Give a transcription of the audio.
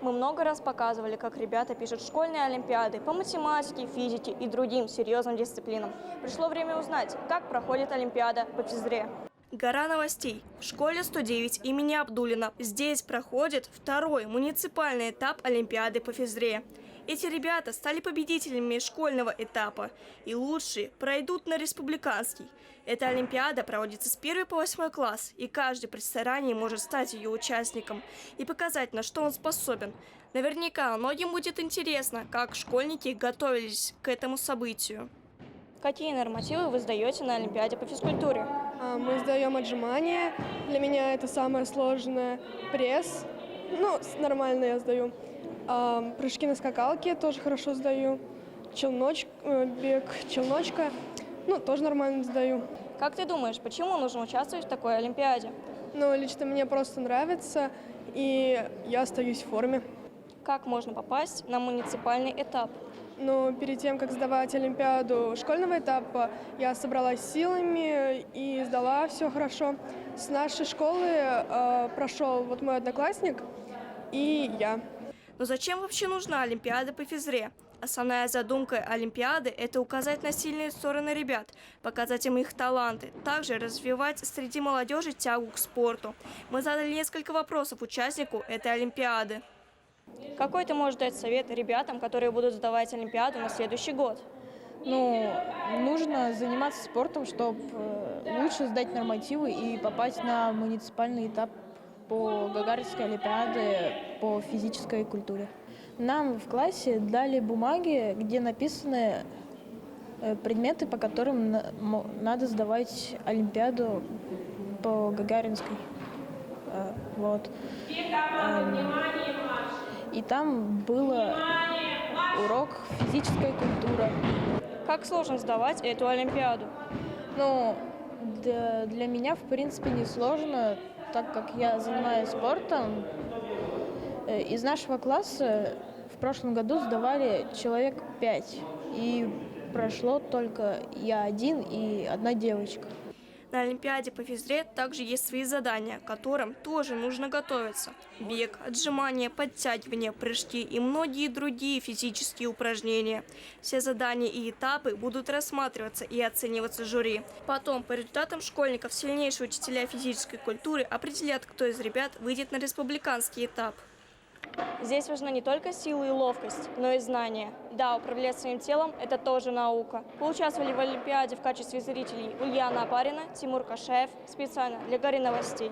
Мы много раз показывали, как ребята пишут школьные олимпиады по математике, физике и другим серьезным дисциплинам. Пришло время узнать, как проходит олимпиада по физре. Гора новостей. В школе 109 имени Абдуллина. Здесь проходит второй муниципальный этап олимпиады по физре. Эти ребята стали победителями школьного этапа, и лучшие пройдут на республиканский. Эта олимпиада проводится с 1 по 8 класс, и каждый при старании может стать ее участником и показать, на что он способен. Наверняка многим будет интересно, как школьники готовились к этому событию. Какие нормативы вы сдаете на олимпиаде по физкультуре? Мы сдаем отжимания. Для меня это самое сложное. Пресс. Нормально я сдаю. Прыжки на скакалке тоже хорошо сдаю. Бег, челночка. Тоже нормально сдаю. Как ты думаешь, почему нужно участвовать в такой олимпиаде? Лично мне просто нравится, и я остаюсь в форме. Как можно попасть на муниципальный этап? Перед тем, как сдавать олимпиаду школьного этапа, я собралась силами и сдала все хорошо. С нашей школы прошел мой одноклассник и я. Но зачем вообще нужна олимпиада по физре? Основная задумка олимпиады – это указать на сильные стороны ребят, показать им их таланты, также развивать среди молодежи тягу к спорту. Мы задали несколько вопросов участнику этой олимпиады. Какой ты можешь дать совет ребятам, которые будут сдавать олимпиаду на следующий год? Нужно заниматься спортом, чтобы лучше сдать нормативы и попасть на муниципальный этап по Гагаринской олимпиаде по физической культуре. Нам в классе дали бумаги, где написаны предметы, по которым надо сдавать олимпиаду по Гагаринской. И там был урок физическая культура. Как сложно сдавать эту олимпиаду? Для меня, в принципе, не сложно, так как я занимаюсь спортом. Из нашего класса в прошлом году сдавали человек 5. И прошло только я один и одна девочка. На олимпиаде по физре также есть свои задания, к которым тоже нужно готовиться. Бег, отжимания, подтягивания, прыжки и многие другие физические упражнения. Все задания и этапы будут рассматриваться и оцениваться жюри. Потом, по результатам школьников, сильнейшие учителя физической культуры определят, кто из ребят выйдет на республиканский этап. Здесь важна не только сила и ловкость, но и знания. Да, управлять своим телом – это тоже наука. Поучаствовали в олимпиаде в качестве зрителей Ульяна Апарина, Тимур Кашаев. Специально для Горы новостей.